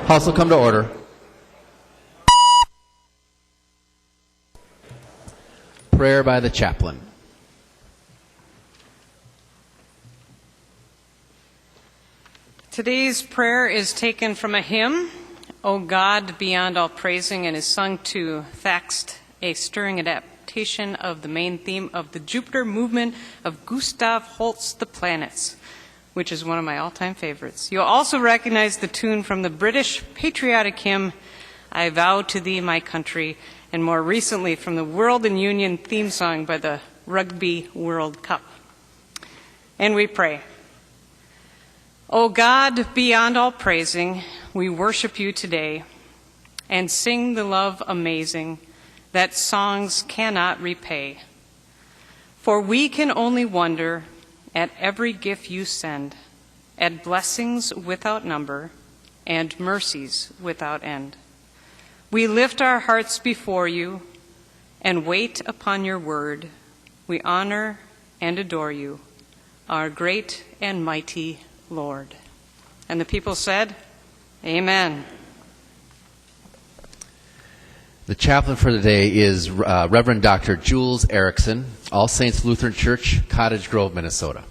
House will come to order. Prayer by the chaplain. Today's prayer is taken from a hymn, O God Beyond All Praising, and is sung to Thaxt, a stirring adaptation of the main theme of the Jupiter movement of Gustav Holst's The Planets, which is one of my all-time favorites. You'll also recognize the tune from the British patriotic hymn, I Vow to Thee, My Country, and more recently from the World and Union theme song by the Rugby World Cup. And we pray. O God, beyond all praising, we worship you today and sing the love amazing that songs cannot repay. For we can only wonder at every gift you send, at blessings without number and mercies without end. We lift our hearts before you and wait upon your word. We honor and adore you, our great and mighty Lord. And the people said, Amen. The chaplain for today is Reverend Dr. Jules Erickson, All Saints Lutheran Church, Cottage Grove, Minnesota.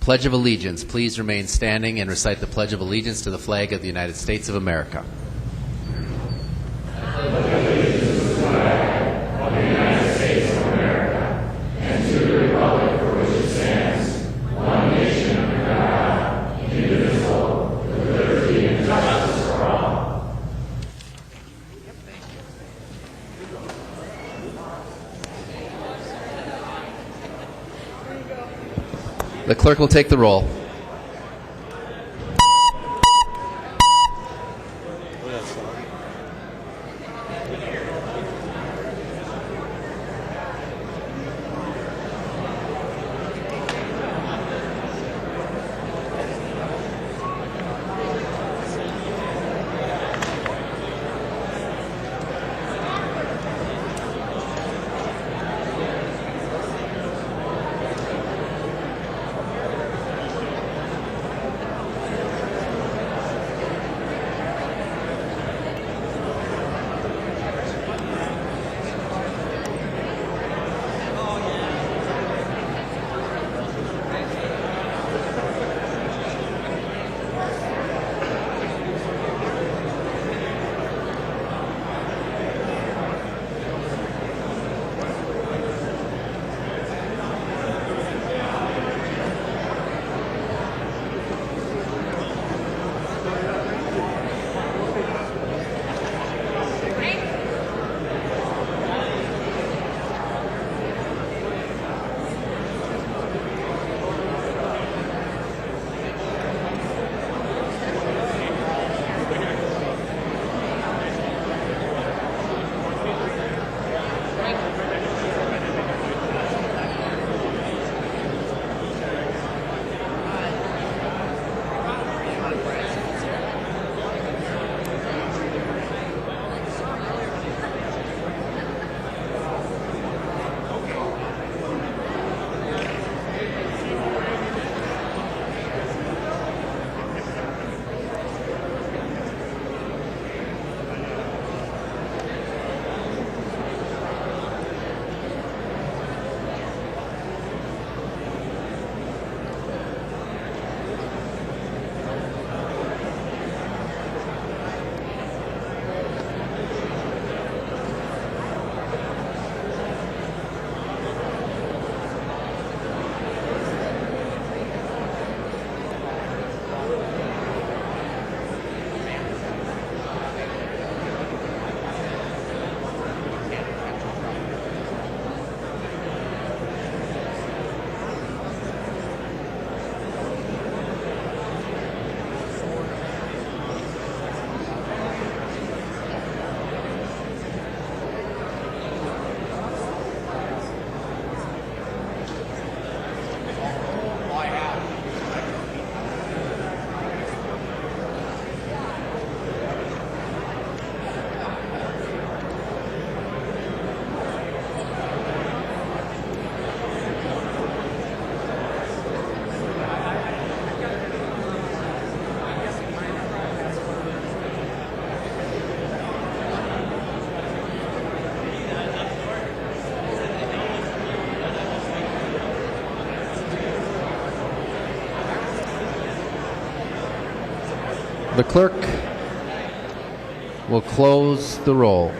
Pledge of Allegiance. Please remain standing and recite the Pledge of Allegiance to the flag of the United States of America. The clerk will take the roll. The clerk will close the roll.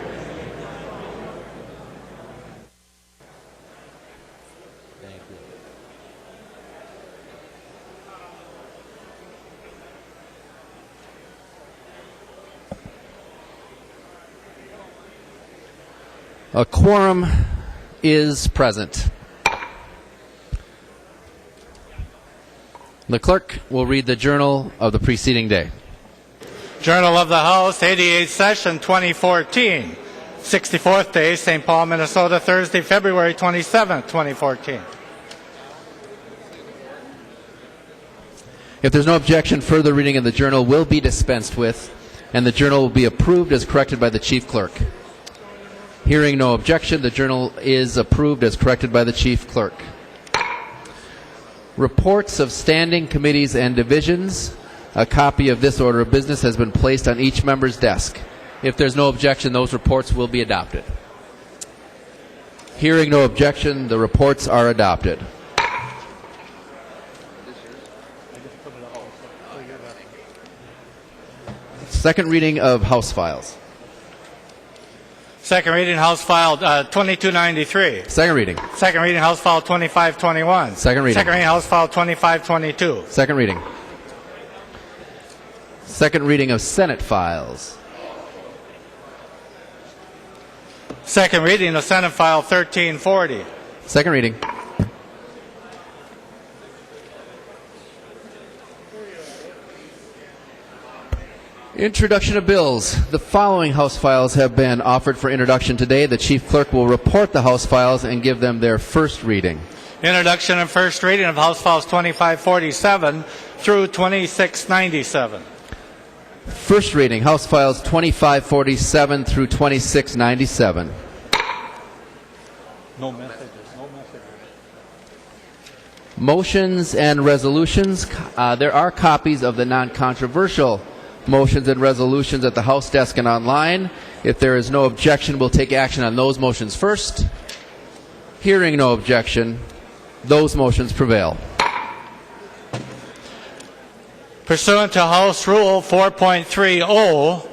A quorum is present. The clerk will read the journal of the preceding day. Journal of the House, 88th Session, 2014. 64th day, St. Paul, Minnesota, Thursday, February 27th, 2014. If there's no objection, further reading of the journal will be dispensed with, and the journal will be approved as corrected by the chief clerk. Hearing no objection, the journal is approved as corrected by the chief clerk. Reports of standing committees and divisions. A copy of this order of business has been placed on each member's desk. If there's no objection, those reports will be adopted. Hearing no objection, the reports are adopted. Second reading of House files. Second reading, House File 2293. Second reading. Second reading, House File 2521. Second reading. Second reading, House File 2522. Second reading. Second reading of Senate files. Second reading of Senate File 1340. Second reading. Introduction of bills. The following House files have been offered for introduction today. The chief clerk will report the House files and give them their first reading. Introduction and first reading of House Files 2547 through 2697. First reading, House files 2547 through 2697. No messages. Motions and resolutions. There are copies of the non-controversial motions and resolutions at the House desk and online. If there is no objection, we'll take action on those motions first. Hearing no objection, those motions prevail. Pursuant to House Rule 4.30,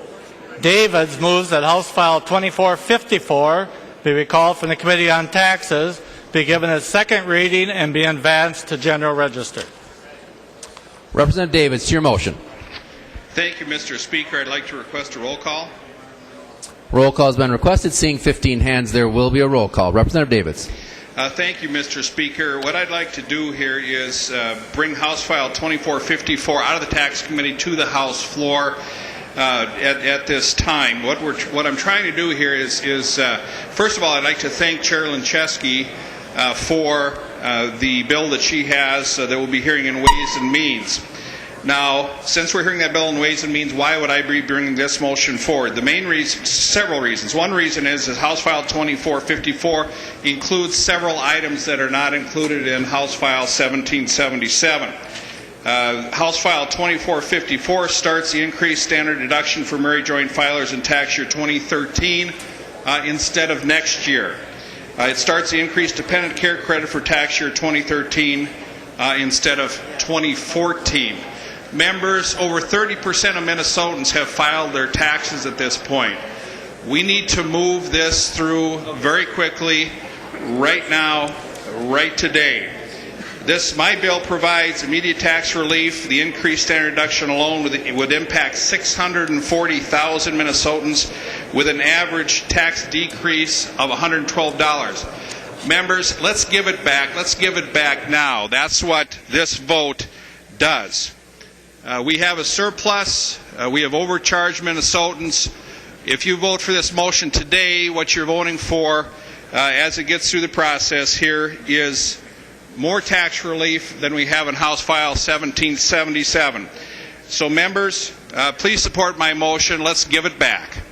Davids moves that House File 2454 be recalled from the Committee on Taxes, be given its second reading, and be advanced to General Register. Representative Davids, to your motion. Thank you, Mr. Speaker. I'd like to request a roll call. Roll call has been requested. Seeing 15 hands, there will be a roll call. Representative Davids. Thank you, Mr. Speaker. What I'd like to do here is bring House File 2454 out of the Tax Committee to the House floor at this time. What I'm trying to do here is first of all, I'd like to thank Chair Lincheski for the bill that she has that we'll be hearing in Ways and Means. Now, since we're hearing that bill in Ways and Means, why would I be bringing this motion forward? The main reason, several reasons. One reason is that House File 2454 includes several items that are not included in House File 1777. House File 2454 starts the increased standard deduction for Mary joint filers in tax year 2013 instead of next year. It starts the increased dependent care credit for tax year 2013 instead of 2014. Members, over 30% of Minnesotans have filed their taxes at this point. We need to move this through very quickly, right now, right today. My bill provides immediate tax relief. The increased standard deduction alone would impact 640,000 Minnesotans with an average tax decrease of $112. Members, let's give it back. Let's give it back now. That's what this vote does. We have a surplus. We have overcharged Minnesotans. If you vote for this motion today, what you're voting for as it gets through the process here is more tax relief than we have in House File 1777. So members, please support my motion. Let's give it back.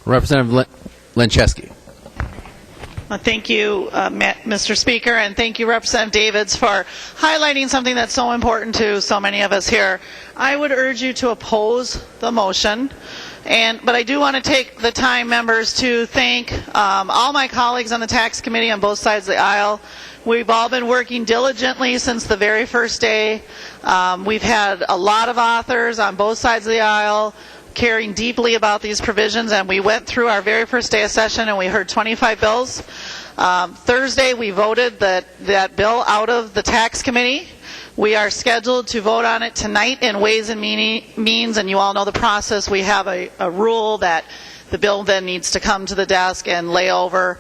Representative Lincheski. Thank you, Mr. Speaker, and thank you, Representative Davids, for highlighting something that's so important to so many of us here. I would urge you to oppose the motion But I do want to take the time, members, to thank all my colleagues on the Tax Committee on both sides of the aisle. We've all been working diligently since the very first day. We've had a lot of authors on both sides of the aisle caring deeply about these provisions, and we went through our very first day of session and we heard 25 bills. Thursday we voted that bill out of the Tax Committee. We are scheduled to vote on it tonight in Ways and Means, and you all know the process. We have a rule that the bill then needs to come to the desk and lay over.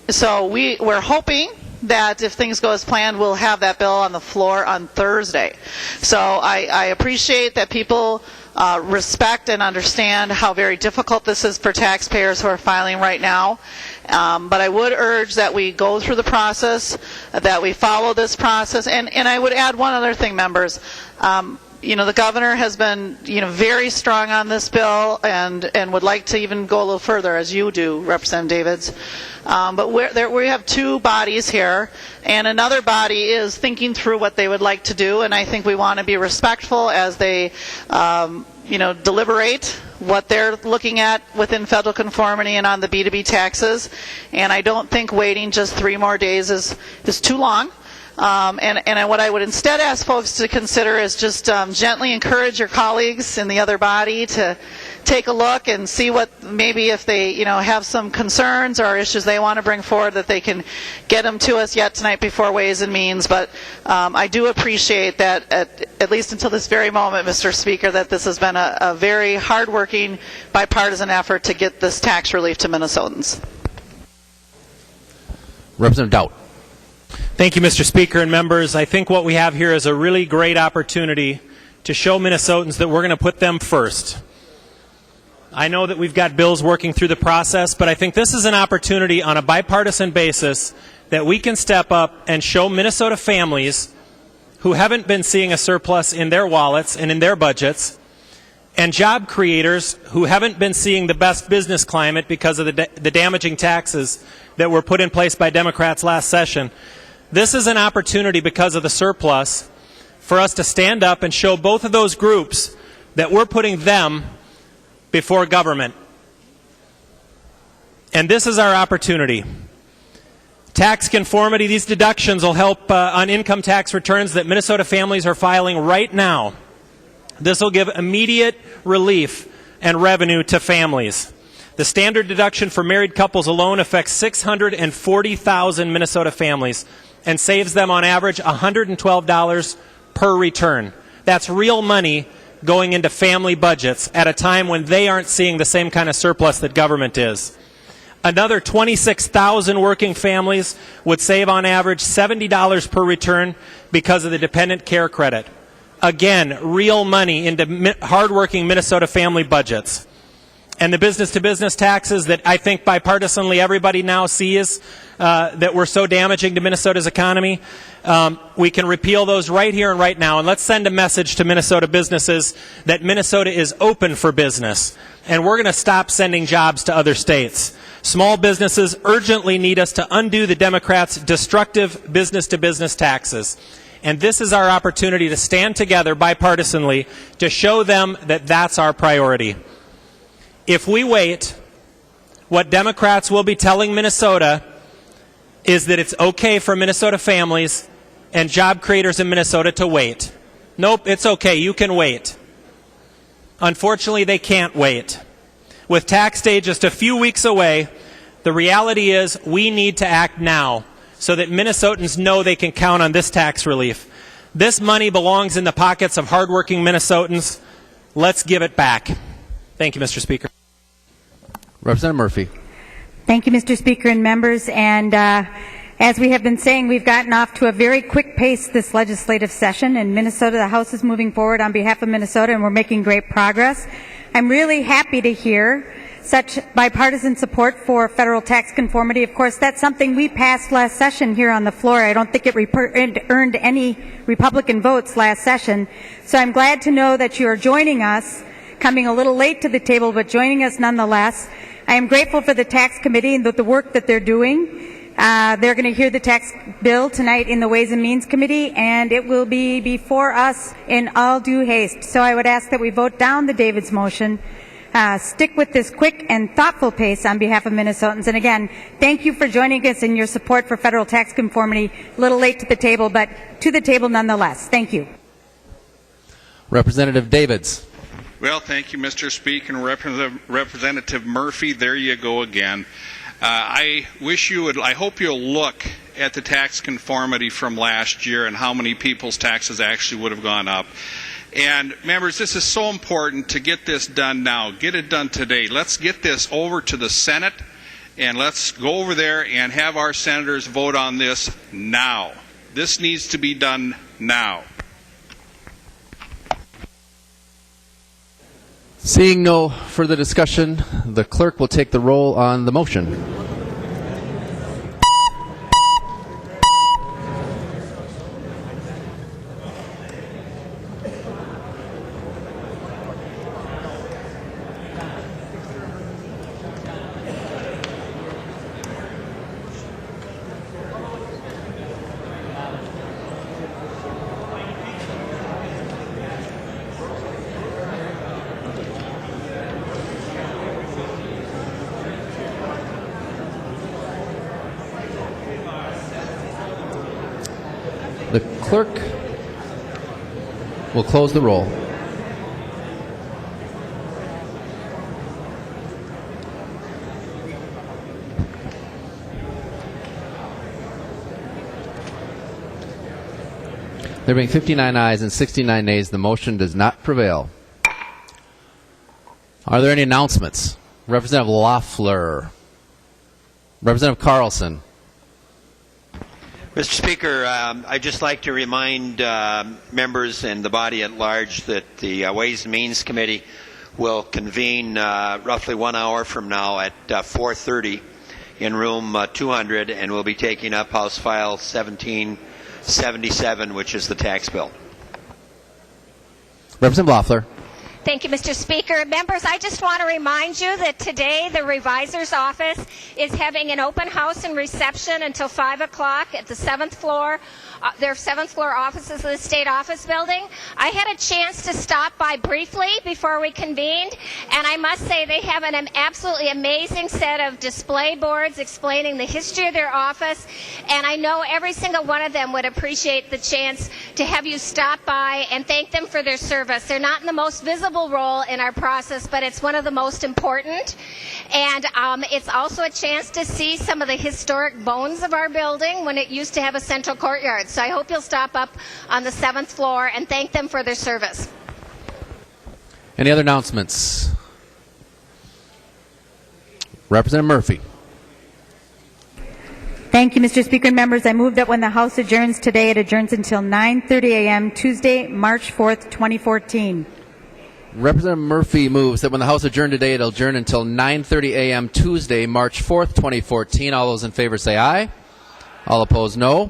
So we're hoping that if things go as planned, we'll have that bill on the floor on Thursday. So I appreciate that people respect and understand how very difficult this is for taxpayers who are filing right now. But I would urge that we go through the process, that we follow this process. And I would add one other thing, members. The governor has been, very strong on this bill and would like to even go a little further, as you do, Representative Davids. But we have two bodies here, and another body is thinking through what they would like to do, and I think we want to be respectful as they, deliberate what they're looking at within federal conformity and on the B2B taxes. And I don't think waiting just 3 more days is too long. And what I would instead ask folks to consider is just gently encourage your colleagues in the other body to take a look and see what maybe if they have some concerns or issues they want to bring forward, that they can get them to us yet tonight before Ways and Means. But I do appreciate that at least until this very moment, Mr. Speaker, that this has been a very hard-working bipartisan effort to get this tax relief to Minnesotans. Representative Dowd. Thank you, Mr. Speaker and members. I think what we have here is a really great opportunity to show Minnesotans that we're going to put them first. I know that we've got bills working through the process, but I think this is an opportunity on a bipartisan basis that we can step up and show Minnesota families who haven't been seeing a surplus in their wallets and in their budgets, and job creators who haven't been seeing the best business climate because of the damaging taxes that were put in place by Democrats last session. This is an opportunity because of the surplus for us to stand up and show both of those groups that we're putting them before government. And this is our opportunity. Tax conformity, these deductions will help on income tax returns that Minnesota families are filing right now. This will give immediate relief and revenue to families. The standard deduction for married couples alone affects 640,000 Minnesota families and saves them on average $112 per return. That's real money going into family budgets at a time when they aren't seeing the same kind of surplus that government is. Another 26,000 working families would save on average $70 per return because of the dependent care credit. Again, real money into hardworking Minnesota family budgets. And the business-to-business taxes that I think bipartisanly everybody now sees that were so damaging to Minnesota's economy, we can repeal those right here and right now. And let's send a message to Minnesota businesses that Minnesota is open for business. And we're going to stop sending jobs to other states. Small businesses urgently need us to undo the Democrats' destructive business-to-business taxes. And this is our opportunity to stand together bipartisanly to show them that that's our priority. If we wait, what Democrats will be telling Minnesota is that it's okay for Minnesota families and job creators in Minnesota to wait. Nope, it's okay, you can wait. Unfortunately, they can't wait. With tax day just a few weeks away, the reality is we need to act now so that Minnesotans know they can count on this tax relief. This money belongs in the pockets of hardworking Minnesotans. Let's give it back. Thank you, Mr. Speaker. Representative Murphy. Thank you, Mr. Speaker and members. And as we have been saying, we've gotten off to a very quick pace this legislative session. In Minnesota, the House is moving forward on behalf of Minnesota, and we're making great progress. I'm really happy to hear such bipartisan support for federal tax conformity. Of course, that's something we passed last session here on the floor. I don't think it earned any Republican votes last session. So I'm glad to know that you are joining us, coming a little late to the table, but joining us nonetheless. I am grateful for the Tax Committee and the work that they're doing. They're going to hear the tax bill tonight in the Ways and Means Committee, and it will be before us in all due haste. So I would ask that we vote down the Davids motion stick with this quick and thoughtful pace on behalf of Minnesotans. And again, thank you for joining us in your support for federal tax conformity. A little late to the table, but to the table nonetheless. Thank you. Representative Davids. Well, thank you, Mr. Speaker. And Representative Murphy, there you go again. I hope you'll look at the tax conformity from last year and how many people's taxes actually would have gone up. And members, this is so important to get this done now. Get it done today. Let's get this over to the Senate, and let's go over there and have our senators vote on this now. This needs to be done now. Seeing no further discussion, the clerk will take the roll on the motion. The clerk will close the roll. There being 59 ayes and 69 nays, the motion does not prevail. Are there any announcements? Representative Loeffler. Representative Carlson. Mr. Speaker, I'd just like to remind members and the body at large that the Ways and Means Committee will convene roughly 1 hour from now at 4:30 in room 200, and we'll be taking up House File 1777, which is the tax bill. Representative Loeffler. Thank you, Mr. Speaker. Members, I just want to remind you that today the Revisor's Office is having an open house and reception until 5 o'clock at the 7th floor. Their 7th floor offices of the State Office Building. I had a chance to stop by briefly before we convened, and I must say they have an absolutely amazing set of display boards explaining the history of their office, and I know every single one of them would appreciate the chance to have you stop by and thank them for their service. They're not in the most visible role in our process, but it's one of the most important, and it's also a chance to see some of the historic bones of our building when it used to have a central courtyard. So I hope you'll stop up on the 7th floor and thank them for their service. Any other announcements? Representative Murphy. Thank you, Mr. Speaker and members. I move that when the House adjourns today, it adjourns until 9:30 a.m. Tuesday, March 4th, 2014. Representative Murphy moves that when the House adjourn today, it'll adjourn until 9:30 a.m. Tuesday, March 4th, 2014. All those in favor say aye. All opposed, no.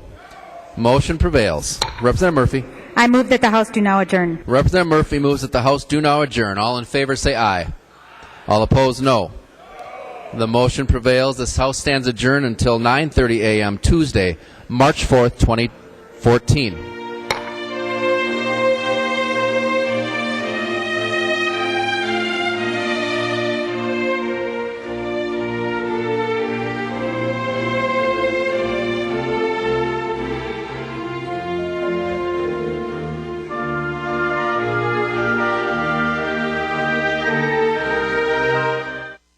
Motion prevails. Representative Murphy. I move that the House do now adjourn. Representative Murphy moves that the House do now adjourn. All in favor say aye. All opposed, no. The motion prevails. This House stands adjourned until 9:30 a.m. Tuesday, March 4th, 2014.